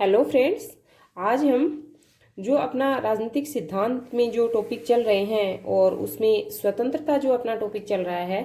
Hello friends. आज हम जो अपना राजनीतिक सिद्धांत में जो टॉपिक चल रहे हैं और उसमें स्वतंत्रता जो अपना टॉपिक चल रहा है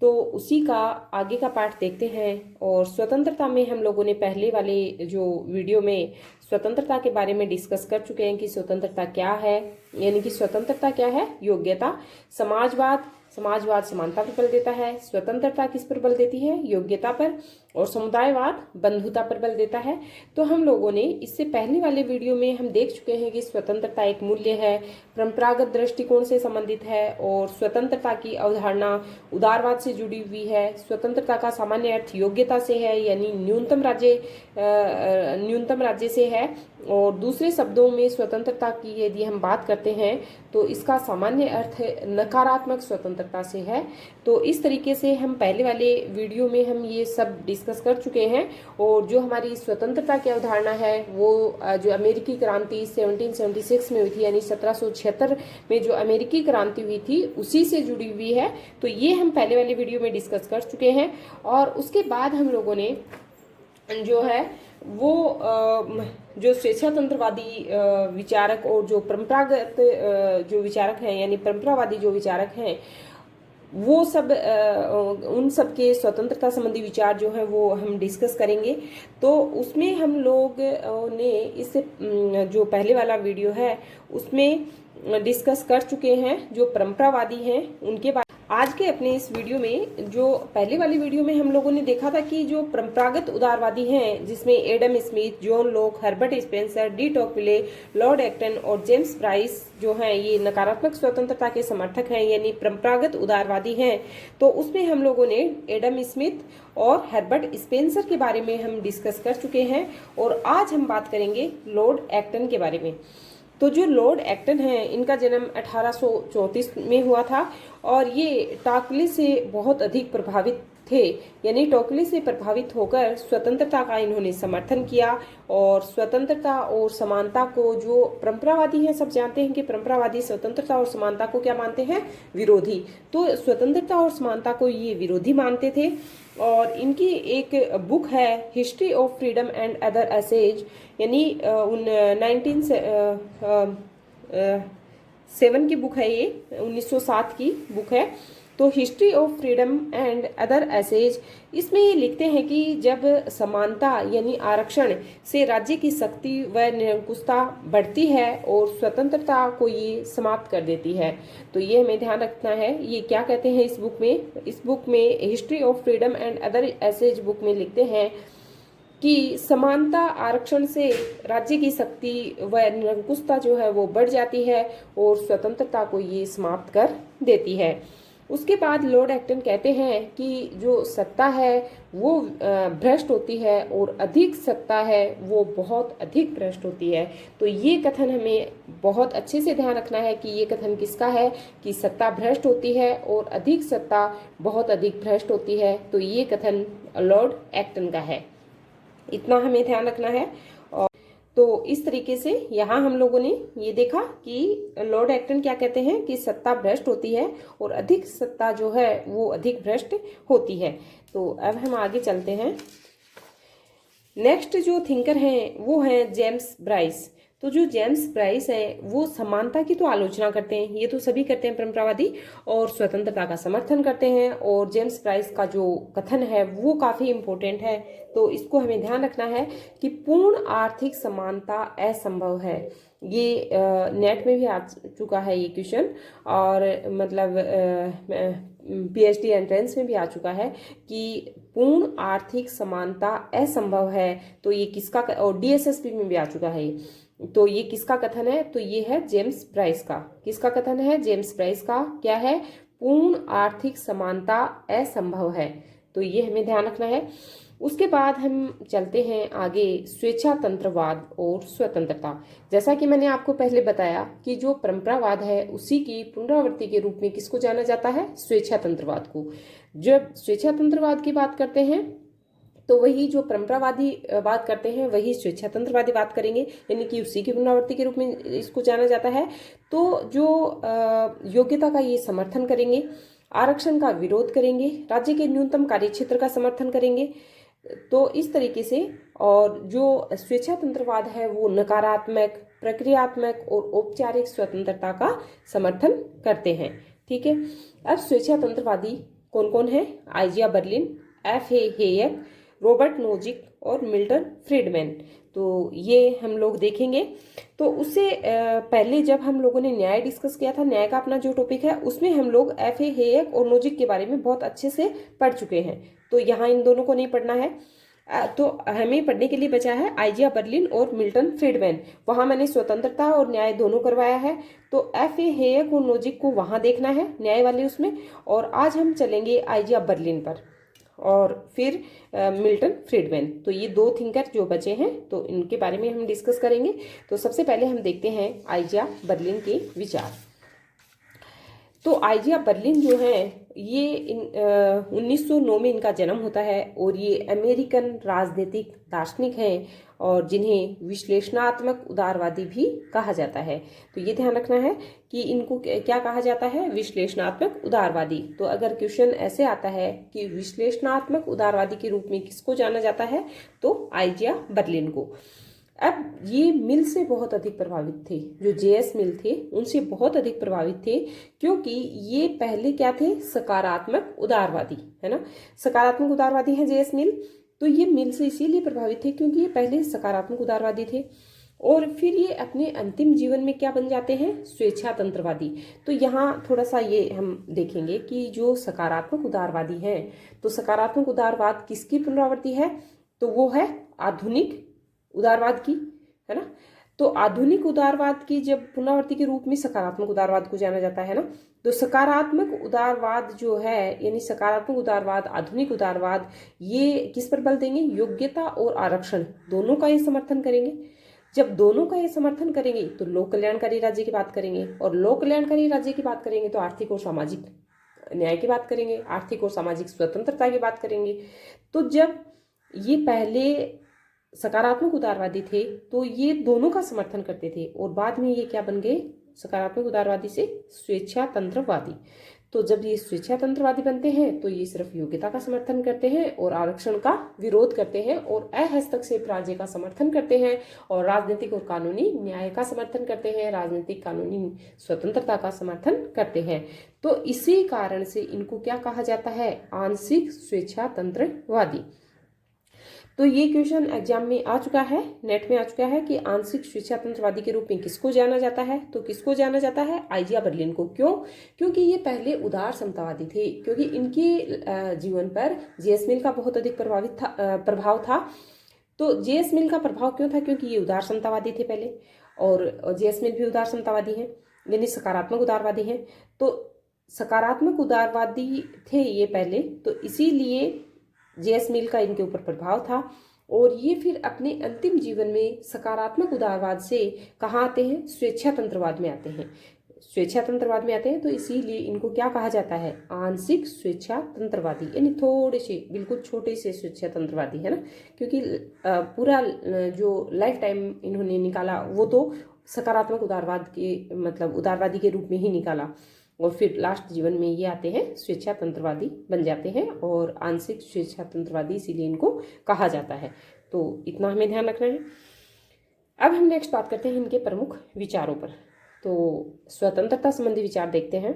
तो उसी का आगे का पार्ट देखते हैं। और स्वतंत्रता में हम लोगों ने पहले वाले जो वीडियो में स्वतंत्रता के बारे में डिस्कस कर चुके हैं कि स्वतंत्रता क्या है, यानी कि स्वतंत्रता क्या है। योग्यता, समाजवाद समाजवाद समानता पर बल देता है। स्वतंत्रता किस पर बल देती है? योग्यता पर। और समुदायवाद बंधुता पर बल देता है। तो हम लोगों ने इससे पहले वाले वीडियो में हम देख चुके हैं कि स्वतंत्रता एक मूल्य है, परंपरागत दृष्टिकोण से संबंधित है और स्वतंत्रता की अवधारणा उदारवाद से जुड़ी हुई है। स्वतंत्रता का सामान्य अर्थ योग्यता से है, यानी न्यूनतम राज्य से है। और दूसरे शब्दों में स्वतंत्रता की यदि हम बात करते हैं तो इसका सामान्य अर्थ नकारात्मक स्वतंत्रता से है। तो इस तरीके से हम पहले वाले वीडियो में हम ये सब डिस्कस कर चुके हैं। और जो हमारी स्वतंत्रता की अवधारणा है वो जो अमेरिकी क्रांति 1776 में हुई थी, यानी 1776 में जो अमेरिकी क्रांति हुई थी उसी से जुड़ी हुई है। तो ये हम पहले वाले वीडियो में डिस्कस कर चुके हैं। और उसके बाद हम लोगों ने जो है वो जो स्वेच्छातंत्रवादी विचारक और जो परंपरागत जो विचारक हैं, यानी परंपरावादी जो विचारक हैं, वो सब उन सब के स्वतंत्रता संबंधी विचार जो है वो हम डिस्कस करेंगे। तो उसमें हम लोग ने इससे जो पहले वाला वीडियो है उसमें डिस्कस कर चुके हैं जो परंपरावादी हैं उनके बारे। आज के अपने इस वीडियो में जो पहले वाली वीडियो में हम लोगों ने देखा था कि जो परंपरागत उदारवादी हैं, जिसमें Adam Smith, John Locke, Herbert Spencer, de Tocqueville, Lord Acton और जेम्स ब्राइस जो हैं, ये नकारात्मक स्वतंत्रता के समर्थक हैं, यानी परंपरागत उदारवादी हैं। तो उसमें हम लोगों ने एडम स्मिथ और हर्बर्ट स्पेंसर के बारे में हम डिस्कस कर चुके हैं। और आज हम बात करेंगे लॉर्ड एक्टन के बारे में। तो जो लॉर्ड एक्टन हैं, इनका जन्म 1834 में हुआ था और ये टॉकविले से बहुत अधिक प्रभावित थे, यानी टॉकविले से प्रभावित होकर स्वतंत्रता का इन्होंने समर्थन किया। और स्वतंत्रता और समानता को, जो परंपरावादी हैं, सब जानते हैं कि परंपरावादी स्वतंत्रता और समानता को क्या मानते हैं? विरोधी। तो स्वतंत्रता और समानता को ये विरोधी मानते थे। और इनकी एक बुक है history of freedom and other essays, यानी 1907 की बुक है, ये 1907 की बुक है। तो history of freedom and other essays, इसमें ये लिखते हैं कि जब समानता यानी आरक्षण से राज्य की शक्ति व निरंकुशता बढ़ती है और स्वतंत्रता को ये समाप्त कर देती है। तो ये हमें ध्यान रखना है। ये क्या कहते हैं इस बुक में history of freedom and other essays book में लिखते हैं कि समानता आरक्षण से राज्य की शक्ति व निरंकुशता जो है वो बढ़ जाती है और स्वतंत्रता को ये समाप्त कर देती है। उसके बाद लॉर्ड एक्टन कहते हैं कि जो सत्ता है वो भ्रष्ट होती है और अधिक सत्ता है वो बहुत अधिक भ्रष्ट होती है। तो ये कथन हमें बहुत अच्छे से ध्यान रखना है कि ये कथन किसका है कि सत्ता भ्रष्ट होती है और अधिक सत्ता बहुत अधिक भ्रष्ट होती है। तो ये कथन लॉर्ड एक्टन का है, इतना हमें ध्यान रखना है। और तो इस तरीके से यहाँ हम लोगों ने ये देखा कि लॉर्ड एक्टन क्या कहते हैं कि सत्ता भ्रष्ट होती है और अधिक सत्ता जो है वो अधिक भ्रष्ट होती है। तो अब हम आगे चलते हैं। नेक्स्ट जो थिंकर हैं वो हैं जेम्स ब्राइस। तो जो जेम्स ब्राइस है वो समानता की तो आलोचना करते हैं, ये तो सभी करते हैं परंपरावादी, और स्वतंत्रता का समर्थन करते हैं। और जेम्स ब्राइस का जो कथन है वो काफ़ी इम्पोर्टेंट है, तो इसको हमें ध्यान रखना है कि पूर्ण आर्थिक समानता असंभव है। ये नेट में भी आ चुका है ये क्वेश्चन, और मतलब PhD एंट्रेंस में भी आ चुका है कि पूर्ण आर्थिक समानता असंभव है। तो ये किसका, और DSSP में भी आ चुका है। तो ये किसका कथन है? तो ये है जेम्स ब्राइस का। किसका कथन है? जेम्स ब्राइस का। क्या है? पूर्ण आर्थिक समानता असंभव है। तो ये हमें ध्यान रखना है। उसके बाद हम चलते हैं आगे, स्वेच्छातंत्रवाद और स्वतंत्रता। जैसा कि मैंने आपको पहले बताया कि जो परंपरावाद है उसी की पुनरावृत्ति के रूप में किसको जाना जाता है? स्वेच्छातंत्रवाद को। जब स्वेच्छातंत्रवाद की बात करते हैं तो वही जो परंपरावादी बात करते हैं वही स्वेच्छातंत्रवादी बात करेंगे, यानी कि उसी की पुनरावृत्ति के रूप में इसको जाना जाता है। तो जो योग्यता का ये समर्थन करेंगे, आरक्षण का विरोध करेंगे, राज्य के न्यूनतम कार्यक्षेत्र का समर्थन करेंगे, तो इस तरीके से, और जो स्वेच्छातंत्रवाद है वो नकारात्मक, प्रक्रियात्मक और औपचारिक स्वतंत्रता का समर्थन करते हैं। ठीक है, अब स्वेच्छातंत्रवादी कौन कौन है? Isaiah Berlin, F A Hayek, Robert Nozick और मिल्टन फ्रीडमैन। तो ये हम लोग देखेंगे। तो उससे पहले जब हम लोगों ने न्याय डिस्कस किया था, न्याय का अपना जो टॉपिक है, उसमें हम लोग एफ ए हेयक और नोजिक के बारे में बहुत अच्छे से पढ़ चुके हैं। तो यहाँ इन दोनों को नहीं पढ़ना है। तो हमें पढ़ने के लिए बचा है आइजिया बर्लिन और मिल्टन फ्रीडमैन। वहां मैंने स्वतंत्रता और न्याय दोनों करवाया है। तो एफ ए हेयक और नोजिक को वहां देखना है, न्याय वाले उसमें। और आज हम चलेंगे आइजिया बर्लिन पर और फिर मिल्टन फ्रीडमैन। तो ये दो थिंकर जो बचे हैं, तो इनके बारे में हम डिस्कस करेंगे। तो सबसे पहले हम देखते हैं आइजिया बर्लिन के विचार। तो आइजिया बर्लिन जो है ये 1909 में इनका जन्म होता है और ये अमेरिकन राजनीतिक दार्शनिक हैं और जिन्हें विश्लेषणात्मक उदारवादी भी कहा जाता है। तो ये ध्यान रखना है कि इनको क्या कहा जाता है? विश्लेषणात्मक उदारवादी। तो अगर क्वेश्चन ऐसे आता है कि विश्लेषणात्मक उदारवादी के रूप में किसको जाना जाता है, तो आइजिया बर्लिन को। अब ये मिल से बहुत अधिक प्रभावित थे, जो जेएस मिल थे उनसे बहुत अधिक प्रभावित थे, क्योंकि ये पहले क्या थे? सकारात्मक उदारवादी, है ना। सकारात्मक उदारवादी है जेएस मिल। तो ये मिल से इसीलिए प्रभावित थे क्योंकि ये पहले सकारात्मक उदारवादी थे और फिर ये अपने अंतिम जीवन में क्या बन जाते हैं? स्वेच्छातंत्रवादी। तो यहाँ थोड़ा सा ये हम देखेंगे कि जो सकारात्मक उदारवादी हैं, तो सकारात्मक उदारवाद किसकी पुनरावृत्ति है? तो वो है आधुनिक उदारवाद की, है ना। तो आधुनिक उदारवाद की जब पुनरावृत्ति के रूप में सकारात्मक उदारवाद को जाना जाता है ना, तो सकारात्मक उदारवाद जो है, यानी सकारात्मक उदारवाद, आधुनिक उदारवाद, ये किस पर बल देंगे? योग्यता और आरक्षण दोनों का ये समर्थन करेंगे। जब दोनों का ये समर्थन करेंगे तो लोक कल्याणकारी राज्य की बात करेंगे, और लोक कल्याणकारी राज्य की बात करेंगे तो आर्थिक और सामाजिक न्याय की बात करेंगे, आर्थिक और सामाजिक स्वतंत्रता की बात करेंगे। तो जब ये पहले सकारात्मक उदारवादी थे तो ये दोनों का समर्थन करते थे और बाद में ये क्या बन गए? सकारात्मक उदारवादी से स्वेच्छातंत्रवादी। तो जब ये स्वेच्छातंत्रवादी बनते हैं तो ये सिर्फ योग्यता का समर्थन करते हैं और आरक्षण का विरोध करते हैं और अहस्तक्षेप राज्य का समर्थन करते हैं और राजनीतिक और कानूनी न्याय का समर्थन करते हैं, राजनीतिक कानूनी स्वतंत्रता का समर्थन करते हैं। तो इसी कारण से इनको क्या कहा जाता है? आंशिक स्वेच्छातंत्रवादी। तो ये क्वेश्चन एग्जाम में आ चुका है, नेट में आ चुका है कि आंशिक स्वेच्छातंत्रवादी के रूप में किसको जाना जाता है? तो किसको जाना जाता है? आइजिया बर्लिन को। क्यों? क्योंकि ये पहले उदार समतावादी थे, क्योंकि इनके जीवन पर जेएस मिल का बहुत अधिक प्रभाव था। तो जेएस मिल का प्रभाव क्यों था? क्योंकि ये उदार समतावादी थे पहले, और जेएस मिल भी उदार समतावादी हैं, यानी सकारात्मक उदारवादी हैं। तो सकारात्मक उदारवादी थे ये पहले, तो इसीलिए जेएस मिल का इनके ऊपर प्रभाव था और ये फिर अपने अंतिम जीवन में सकारात्मक उदारवाद से कहाँ आते हैं? स्वेच्छातंत्रवाद में आते हैं, स्वेच्छातंत्रवाद में आते हैं। तो इसीलिए इनको क्या कहा जाता है? आंशिक स्वेच्छातंत्रवादी, यानी थोड़े से, बिल्कुल छोटे से स्वेच्छातंत्रवादी, है ना। क्योंकि पूरा जो लाइफ टाइम इन्होंने निकाला वो तो सकारात्मक उदारवाद के, मतलब उदारवादी के रूप में ही निकाला, और फिर लास्ट जीवन में ये आते हैं स्वेच्छातंत्रवादी बन जाते हैं और आंशिक स्वेच्छातंत्रवादी इसीलिए इनको कहा जाता है। तो इतना हमें ध्यान रखना है। अब हम नेक्स्ट बात करते हैं इनके प्रमुख विचारों पर। तो स्वतंत्रता संबंधी विचार देखते हैं।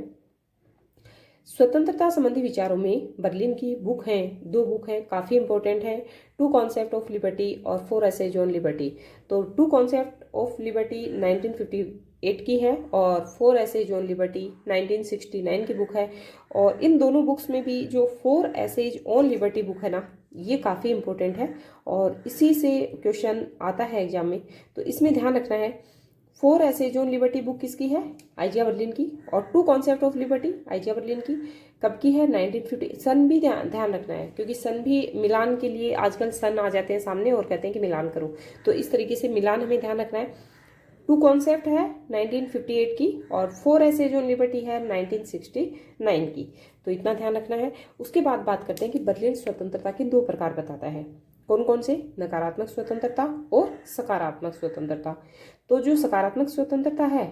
स्वतंत्रता संबंधी विचारों में बर्लिन की बुक हैं, दो बुक हैं, काफ़ी इंपॉर्टेंट है, टू कॉन्सेप्ट ऑफ लिबर्टी और फोर एसेज ऑन लिबर्टी। तो टू कॉन्सेप्ट ऑफ लिबर्टी 1958 की है और फोर एसेज ऑन लिबर्टी 1969 की बुक है। और इन दोनों बुक्स में भी जो four essays on liberty book है ना, ये काफ़ी इंपॉर्टेंट है और इसी से क्वेश्चन आता है एग्जाम में। तो इसमें ध्यान रखना है, four essays on liberty book किसकी है? आइजिया बर्लिन की। और two concept of liberty Isaiah Berlin की। कब की है? 1950। सन भी ध्यान रखना है, क्योंकि सन भी मिलान के लिए आजकल सन आ जाते हैं सामने और कहते हैं कि मिलान करो, तो इस तरीके से मिलान हमें ध्यान रखना है। टू कॉन्सेप्ट है 1958 की और फोर एसेज ऑन लिबर्टी है 1969 की। तो इतना ध्यान रखना है। उसके बाद बात करते हैं कि बर्लिन स्वतंत्रता के दो प्रकार बताता है। कौन कौन से? नकारात्मक स्वतंत्रता और सकारात्मक स्वतंत्रता। तो जो सकारात्मक स्वतंत्रता है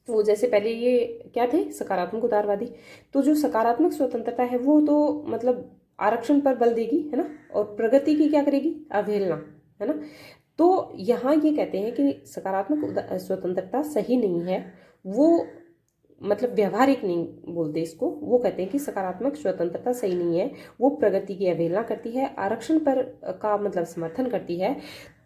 वो, जैसे पहले ये क्या थे? सकारात्मक उदारवादी। तो जो सकारात्मक स्वतंत्रता है वो तो मतलब आरक्षण पर बल देगी, है ना, और प्रगति की क्या करेगी, अवहेलना, है ना। तो यहाँ ये कहते हैं कि सकारात्मक स्वतंत्रता सही नहीं है, वो मतलब व्यवहारिक नहीं बोलते इसको, वो कहते हैं कि सकारात्मक स्वतंत्रता सही नहीं है, वो प्रगति की अवहेलना करती है, आरक्षण पर का मतलब समर्थन करती है।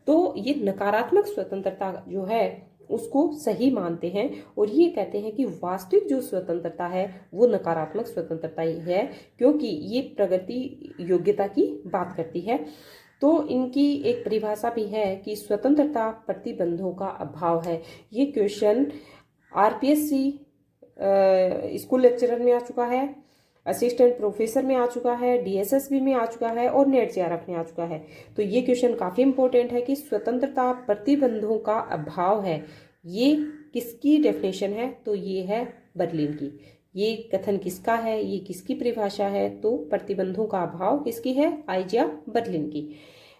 तो ये नकारात्मक स्वतंत्रता जो है उसको सही मानते हैं, और ये कहते हैं कि वास्तविक जो स्वतंत्रता है वो नकारात्मक स्वतंत्रता ही है, क्योंकि ये प्रगति योग्यता की बात करती है। तो इनकी एक परिभाषा भी है कि स्वतंत्रता प्रतिबंधों का अभाव है। ये क्वेश्चन आरपीएससी स्कूल लेक्चरर में आ चुका है, असिस्टेंट प्रोफेसर में आ चुका है, डीएसएसबी में आ चुका है, और नेट जेआरएफ में आ चुका है। तो ये क्वेश्चन काफी इंपॉर्टेंट है कि स्वतंत्रता प्रतिबंधों का अभाव है, ये किसकी डेफिनेशन है, तो ये है बर्लिन की। ये कथन किसका है, ये किसकी परिभाषा है, तो प्रतिबंधों का अभाव किसकी है, आइजिया बर्लिन की।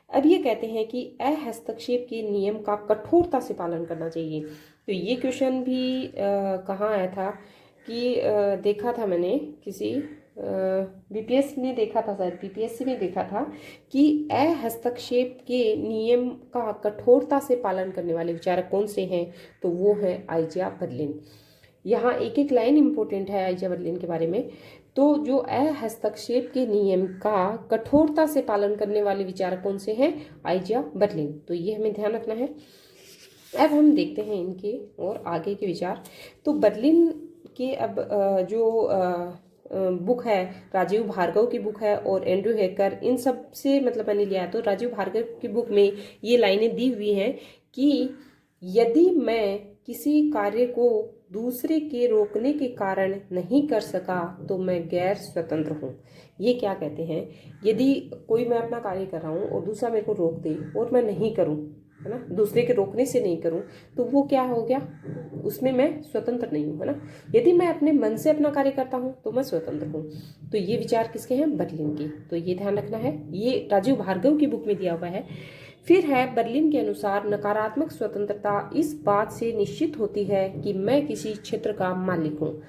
अब ये कहते हैं कि अहस्तक्षेप के नियम का कठोरता से पालन करना चाहिए। तो ये क्वेश्चन भी कहाँ आया था कि देखा था मैंने किसी बीपीएस में देखा था, शायद बीपीएससी में देखा था कि अहस्तक्षेप के नियम का कठोरता से पालन करने वाले विचारक कौन से हैं, तो वो है आइजिया बर्लिन। यहाँ एक एक लाइन इंपॉर्टेंट है आइजिया बर्लिन के बारे में। तो जो अहस्तक्षेप के नियम का कठोरता से पालन करने वाले विचारक कौन से हैं, आइजिया बर्लिन। तो ये हमें ध्यान रखना है। अब हम देखते हैं इनके और आगे के विचार। तो बर्लिन के अब जो बुक है, राजीव भार्गव की बुक है और एंड्रयू हेकर, इन सब से मतलब मैंने लिया है। तो राजीव भार्गव की बुक में ये लाइनें दी हुई हैं कि यदि मैं किसी कार्य को दूसरे के रोकने के कारण नहीं कर सका तो मैं गैर स्वतंत्र हूँ। ये क्या कहते हैं, यदि कोई मैं अपना कार्य कर रहा हूँ और दूसरा मेरे को रोक दे और मैं नहीं करूँ, है ना, दूसरे के रोकने से नहीं करूं, तो वो क्या हो गया, उसमें मैं स्वतंत्र नहीं हूं, है ना। यदि मैं अपने मन से अपना कार्य करता हूं तो मैं स्वतंत्र हूं। तो ये विचार किसके हैं, बर्लिन के। तो ये ध्यान रखना है, ये राजीव भार्गव की बुक में दिया हुआ है। फिर है बर्लिन के अनुसार नकारात्मक स्वतंत्रता इस बात से निश्चित होती है कि मैं किसी क्षेत्र का मालिक हूँ।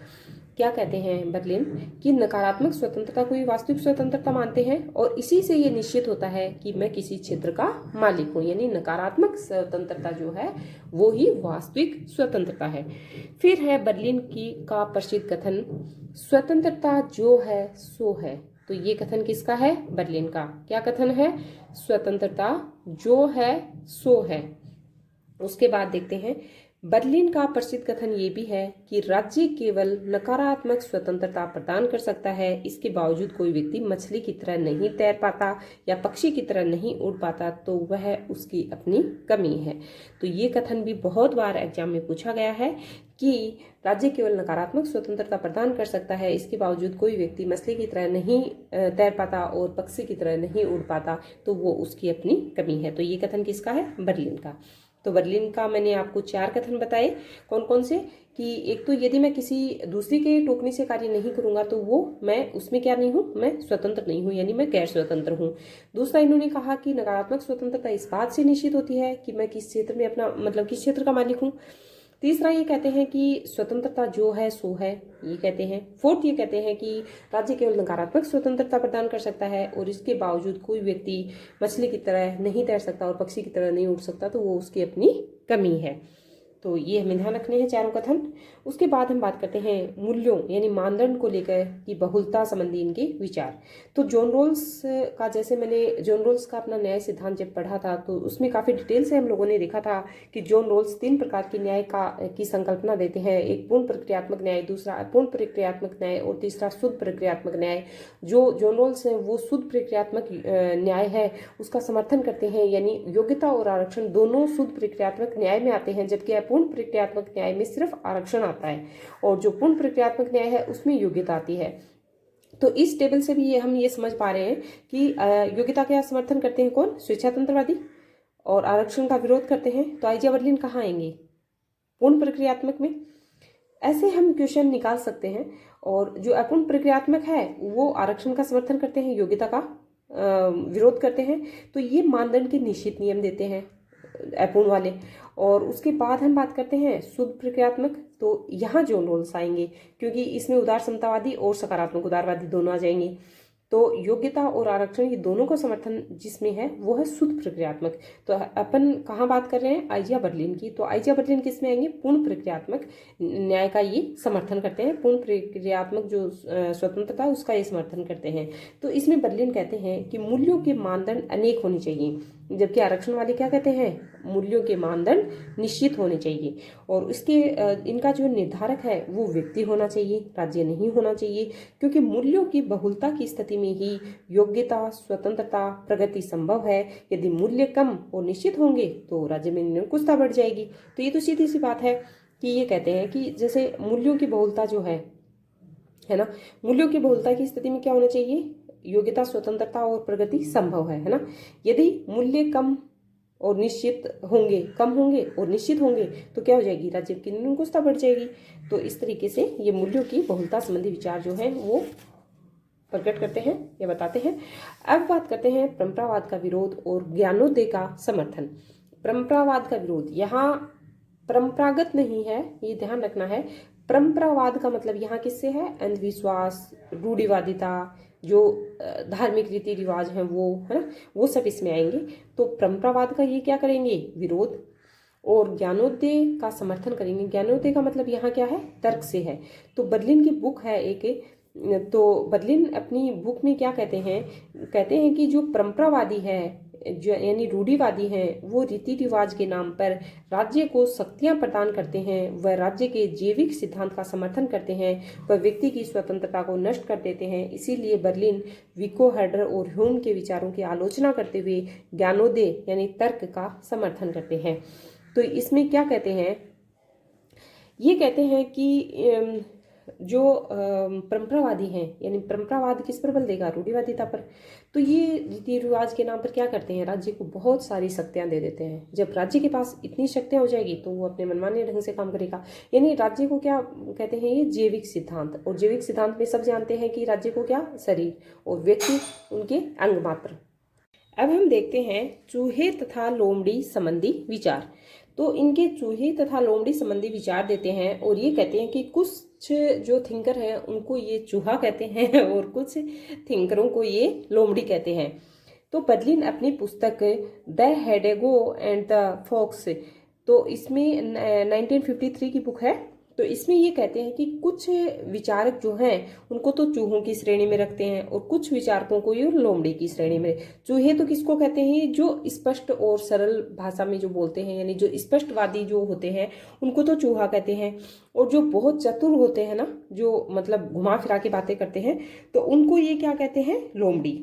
क्या कहते हैं बर्लिन कि नकारात्मक स्वतंत्रता को ही वास्तविक स्वतंत्रता मानते हैं, और इसी से ये निश्चित होता है कि मैं किसी क्षेत्र का मालिक हूँ, यानी नकारात्मक स्वतंत्रता जो है वो ही वास्तविक स्वतंत्रता है। फिर है बर्लिन की का प्रसिद्ध कथन, स्वतंत्रता जो है सो है। तो ये कथन किसका है, बर्लिन का। क्या कथन है, स्वतंत्रता जो है सो है। उसके बाद देखते हैं बर्लिन का प्रसिद्ध कथन ये भी है कि राज्य केवल नकारात्मक स्वतंत्रता प्रदान कर सकता है, इसके बावजूद कोई व्यक्ति मछली की तरह नहीं तैर पाता या पक्षी की तरह नहीं उड़ पाता, तो वह उसकी अपनी कमी है। तो ये कथन भी बहुत बार एग्जाम में पूछा गया है कि राज्य केवल नकारात्मक स्वतंत्रता प्रदान कर सकता है, इसके बावजूद कोई व्यक्ति मछली की तरह नहीं तैर पाता और पक्षी की तरह नहीं उड़ पाता, तो वो उसकी अपनी कमी है। तो ये कथन किसका है, बर्लिन का। तो बर्लिन का मैंने आपको 4 कथन बताए, कौन कौन से, कि एक तो यदि मैं किसी दूसरे के टोकने से कार्य नहीं करूंगा तो वो मैं उसमें क्या नहीं हूँ, मैं स्वतंत्र नहीं हूँ, यानी मैं गैर स्वतंत्र हूँ। दूसरा इन्होंने कहा कि नकारात्मक स्वतंत्रता इस बात से निश्चित होती है कि मैं किस क्षेत्र में अपना मतलब किस क्षेत्र का मालिक हूँ। तीसरा ये कहते हैं कि स्वतंत्रता जो है सो है, ये कहते हैं। फोर्थ ये कहते हैं कि राज्य केवल नकारात्मक स्वतंत्रता प्रदान कर सकता है और इसके बावजूद कोई व्यक्ति मछली की तरह नहीं तैर सकता और पक्षी की तरह नहीं उड़ सकता, तो वो उसकी अपनी कमी है। तो ये हमें ध्यान रखने हैं चारों कथन। उसके बाद हम बात करते हैं मूल्यों यानी मानदंड को लेकर की बहुलता संबंधी इनके विचार। तो जॉन रोल्स का, जैसे मैंने जॉन रोल्स का अपना न्याय सिद्धांत जब पढ़ा था तो उसमें काफ़ी डिटेल से हम लोगों ने देखा था कि जॉन रोल्स 3 प्रकार के न्याय की संकल्पना देते हैं। एक पूर्ण प्रक्रियात्मक न्याय, दूसरा अपूर्ण प्रक्रियात्मक न्याय और तीसरा शुद्ध प्रक्रियात्मक न्याय। जो जॉन रोल्स है वो शुद्ध प्रक्रियात्मक न्याय है उसका समर्थन करते हैं, यानी योग्यता और आरक्षण दोनों शुद्ध प्रक्रियात्मक न्याय में आते हैं, जबकि पूर्ण प्रक्रियात्मक न्याय में सिर्फ आरक्षण आता है, और जो पूर्ण प्रक्रियात्मक न्याय है उसमें योग्यता आती है। तो इस टेबल से भी हम ये समझ पा रहे हैं कि योग्यता का समर्थन करते हैं कौन, स्वेच्छातंत्रवादी, और आरक्षण का विरोध करते हैं तो आइजिया बर्लिन कहाँ आएंगे, पूर्ण प्रक्रियात्मक में। ऐसे हम क्वेश्चन निकाल सकते हैं। और जो अपूर्ण प्रक्रियात्मक है वो आरक्षण का समर्थन करते हैं, योग्यता का विरोध करते हैं। तो ये मानदंड के निश्चित नियम देते हैं अपूर्ण वाले। और उसके बाद हम बात करते हैं शुद्ध प्रक्रियात्मक। तो यहाँ जॉन रोल्स आएंगे क्योंकि इसमें उदार समतावादी और सकारात्मक उदारवादी दोनों आ जाएंगे। तो योग्यता और आरक्षण ये दोनों का समर्थन जिसमें है वो है शुद्ध प्रक्रियात्मक। तो अपन कहाँ बात कर रहे हैं, आइजिया बर्लिन की। तो आइजिया बर्लिन किस में आएंगे, पूर्ण प्रक्रियात्मक न्याय का ये समर्थन करते हैं, पूर्ण प्रक्रियात्मक जो स्वतंत्रता उसका ये समर्थन करते हैं। तो इसमें बर्लिन कहते हैं कि मूल्यों के मानदंड अनेक होने चाहिए, जबकि आरक्षण वाले क्या कहते हैं, मूल्यों के मानदंड निश्चित होने चाहिए और इसके इनका जो निर्धारक है वो व्यक्ति होना चाहिए, राज्य नहीं होना चाहिए, क्योंकि मूल्यों की बहुलता की स्थिति में ही योग्यता, स्वतंत्रता, प्रगति संभव है। यदि मूल्य कम और निश्चित होंगे तो राज्य में निरंकुशता बढ़ जाएगी। तो ये तो सीधी सी बात है कि ये कहते हैं कि जैसे मूल्यों की बहुलता जो है ना, मूल्यों की बहुलता की स्थिति में क्या होना चाहिए, योग्यता, स्वतंत्रता और प्रगति संभव है ना। यदि मूल्य कम और निश्चित होंगे, कम होंगे और निश्चित होंगे तो क्या हो जाएगी, राज्य की निरंकुशता बढ़ जाएगी। तो इस तरीके से ये मूल्यों की बहुलता संबंधी विचार जो है वो प्रकट करते हैं या बताते हैं। अब बात करते हैं परंपरावाद का विरोध और ज्ञानोदय का समर्थन। परंपरावाद का विरोध, यहाँ परंपरागत नहीं है, ये ध्यान रखना है। परंपरावाद का मतलब यहाँ किससे है, अंधविश्वास, रूढ़िवादिता, जो धार्मिक रीति रिवाज हैं वो, है ना, वो सब इसमें आएंगे। तो परंपरावाद का ये क्या करेंगे, विरोध, और ज्ञानोदय का समर्थन करेंगे। ज्ञानोदय का मतलब यहाँ क्या है, तर्क से है। तो बर्लिन की बुक है एक, तो बर्लिन अपनी बुक में क्या कहते हैं कि जो परंपरावादी है, जो यानी रूढ़िवादी हैं, वो रीति रिवाज के नाम पर राज्य को शक्तियां प्रदान करते हैं, वह राज्य के जैविक सिद्धांत का समर्थन करते हैं, वह व्यक्ति की स्वतंत्रता को नष्ट कर देते हैं। इसीलिए बर्लिन विको, हेडर और ह्यूम के विचारों की आलोचना करते हुए ज्ञानोदय यानी तर्क का समर्थन करते हैं। तो इसमें क्या कहते हैं, ये कहते हैं कि जो परंपरावादी हैं, यानी परंपरावाद किस पर बल देगा, रूढ़िवादिता पर। तो ये रीति रिवाज के नाम पर क्या करते हैं, राज्य को बहुत सारी शक्तियां दे देते हैं। जब राज्य के पास इतनी शक्तियां हो जाएगी तो वो अपने मनमाने ढंग से काम करेगा। यानी राज्य को क्या कहते हैं, ये जैविक सिद्धांत, और जैविक सिद्धांत में सब जानते हैं कि राज्य को क्या, शरीर और व्यक्ति उनके अंग मात्र। अब हम देखते हैं चूहे तथा लोमड़ी संबंधी विचार। तो इनके चूहे तथा लोमड़ी संबंधी विचार देते हैं और ये कहते हैं कि कुछ जो थिंकर हैं उनको ये चूहा कहते हैं और कुछ थिंकरों को ये लोमड़ी कहते हैं। तो बर्लिन अपनी पुस्तक द हेडेगो एंड द फॉक्स, तो इसमें 1953 की बुक है, तो इसमें ये कहते हैं कि कुछ विचारक जो हैं उनको तो चूहों की श्रेणी में रखते हैं और कुछ विचारकों को ये लोमड़ी की श्रेणी में। चूहे तो किसको कहते हैं, जो स्पष्ट और सरल भाषा में जो बोलते हैं, यानी जो स्पष्टवादी जो होते हैं उनको तो चूहा कहते हैं, और जो बहुत चतुर होते हैं ना, जो मतलब घुमा फिरा के बातें करते हैं, तो उनको ये क्या कहते हैं, लोमड़ी।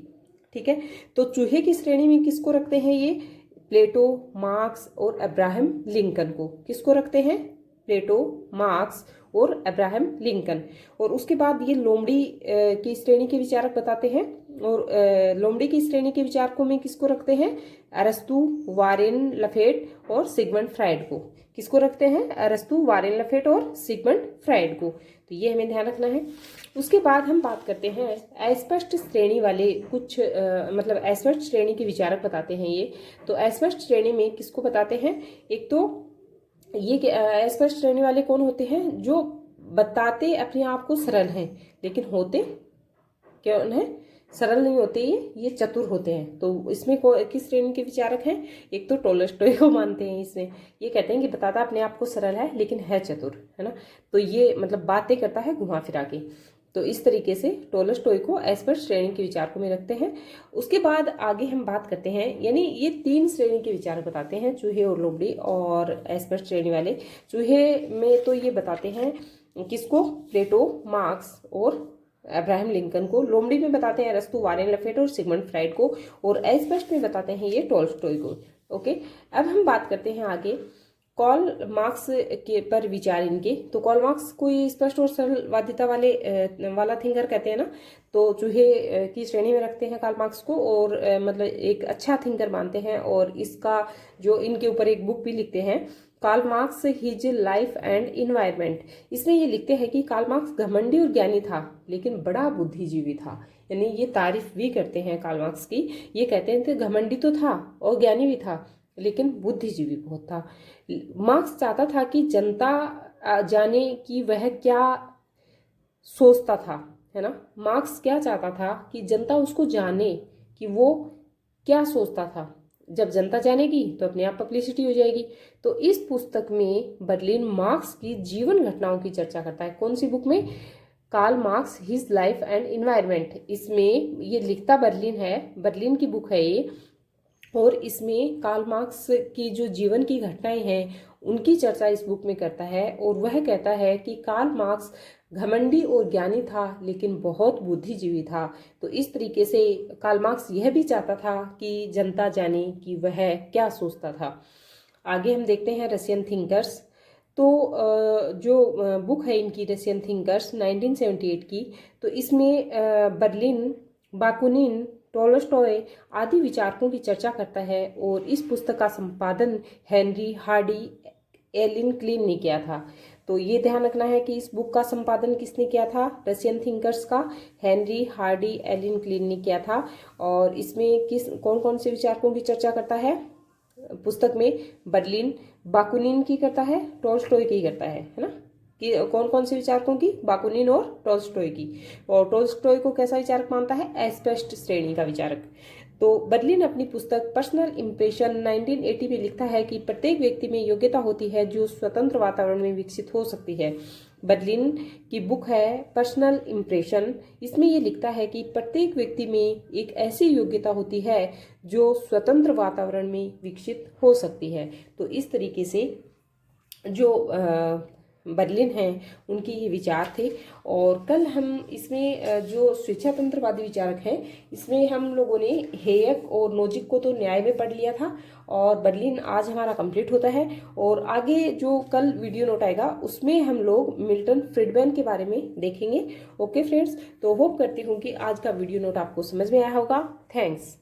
ठीक है, तो चूहे की श्रेणी में किसको रखते हैं, ये प्लेटो, मार्क्स और अब्राहम लिंकन को। किसको रखते हैं, प्लेटो, मार्क्स और अब्राहम लिंकन। और उसके बाद ये लोमड़ी की श्रेणी के विचारक बताते हैं, और लोमड़ी की श्रेणी के विचारकों में किसको रखते हैं, अरस्तु, वारेन लफेट और सिगमंड फ्राइड को। किसको रखते हैं, अरस्तु, वारेन लफेट और सिगमंड फ्राइड को। तो ये हमें ध्यान रखना है। उसके बाद हम बात करते हैं अस्पष्ट श्रेणी वाले कुछ मतलब अस्पष्ट श्रेणी के विचारक बताते हैं ये। तो अस्पष्ट श्रेणी में किसको बताते हैं, एक तो ये अस्पष्ट श्रेणी वाले कौन होते हैं, जो बताते अपने आप को सरल हैं लेकिन होते क्या है, सरल नहीं होते, ये चतुर होते हैं। तो इसमें किस श्रेणी के विचारक हैं, एक तो टोल्स्टॉय को मानते हैं इसमें। ये कहते हैं कि बताता अपने आप को सरल है लेकिन है चतुर, है ना। तो ये मतलब बातें करता है घुमा फिरा के। तो इस तरीके से टोल्स्टॉय को अस्पष्ट श्रेणी के विचारकों में रखते हैं। उसके बाद आगे हम बात करते हैं, यानी ये 3 श्रेणी के विचार बताते हैं, चूहे और लोमड़ी और अस्पष्ट श्रेणी वाले। चूहे में तो ये बताते हैं किसको, प्लेटो, मार्क्स और अब्राहम लिंकन को। लोमड़ी में बताते हैं अरस्तु, वारेन लफेट और सिगमंड फ्राइड को। और अस्पष्ट में बताते हैं ये टोल्स्टॉय को। ओके, अब हम बात करते हैं आगे कार्ल मार्क्स के पर विचार इनके। तो कार्ल मार्क्स कोई स्पष्ट और सरलवादिता वाला थिंकर कहते हैं ना, तो चूहे की श्रेणी में रखते हैं कार्ल मार्क्स को, और मतलब एक अच्छा थिंकर मानते हैं। और इसका जो इनके ऊपर एक बुक भी लिखते हैं, Karl Marx his life and environment. इसमें ये लिखते हैं कि कार्ल मार्क्स घमंडी और ज्ञानी था लेकिन बड़ा बुद्धिजीवी था। यानी ये तारीफ भी करते हैं कार्ल मार्क्स की। ये कहते हैं कि घमंडी तो था और ज्ञानी भी था लेकिन बुद्धिजीवी बहुत था। मार्क्स चाहता था कि जनता जाने कि वह क्या सोचता था, है ना। मार्क्स क्या चाहता था कि जनता उसको जाने कि वो क्या सोचता था। जब जनता जानेगी तो अपने आप पब्लिसिटी हो जाएगी। तो इस पुस्तक में बर्लिन मार्क्स की जीवन घटनाओं की चर्चा करता है। कौन सी बुक में? Karl Marx his life and environment. इसमें ये लिखता बर्लिन है, बर्लिन की बुक है ये, और इसमें कार्ल मार्क्स की जो जीवन की घटनाएं हैं उनकी चर्चा इस बुक में करता है। और वह कहता है कि कार्ल मार्क्स घमंडी और ज्ञानी था लेकिन बहुत बुद्धिजीवी था। तो इस तरीके से कार्ल मार्क्स यह भी चाहता था कि जनता जाने कि वह क्या सोचता था। आगे हम देखते हैं रशियन थिंकर्स। तो जो बुक है इनकी रशियन थिंकर्स 1978 की, तो इसमें बर्लिन, बाकुनिन, टॉलस्टॉय आदि विचारकों की चर्चा करता है। और इस पुस्तक का संपादन हेनरी हार्डी एलिन क्लीन ने किया था। तो ये ध्यान रखना है कि इस बुक का संपादन किसने किया था? रशियन थिंकर्स का हेनरी हार्डी एलिन क्लीन ने किया था। और इसमें कौन कौन से विचारकों की चर्चा करता है पुस्तक में? बर्लिन, बाकुनिन की करता है, टॉलस्टॉय की करता है ना। कि कौन कौन से विचारकों की? बाकुनिन और टॉलस्टॉय की। और टॉलस्टॉय को कैसा विचारक मानता है? एस्पेस्ट श्रेणी का विचारक। तो बर्लिन अपनी पुस्तक पर्सनल इंप्रेशन 1980 में लिखता है कि प्रत्येक व्यक्ति में योग्यता होती है जो स्वतंत्र वातावरण में विकसित हो सकती है। बर्लिन की बुक है पर्सनल इंप्रेशन। इसमें ये लिखता है कि प्रत्येक व्यक्ति में एक ऐसी योग्यता होती है जो स्वतंत्र वातावरण में विकसित हो सकती है। तो इस तरीके से जो बर्लिन हैं उनके ये विचार थे। और कल हम इसमें जो स्वेच्छातंत्रवादी विचारक हैं इसमें हम लोगों ने हेयक और नोजिक को तो न्याय में पढ़ लिया था, और बर्लिन आज हमारा कंप्लीट होता है। और आगे जो कल वीडियो नोट आएगा उसमें हम लोग मिल्टन फ्रीडमैन के बारे में देखेंगे। ओके फ्रेंड्स, तो होप करती हूँ कि आज का वीडियो नोट आपको समझ में आया होगा। थैंक्स।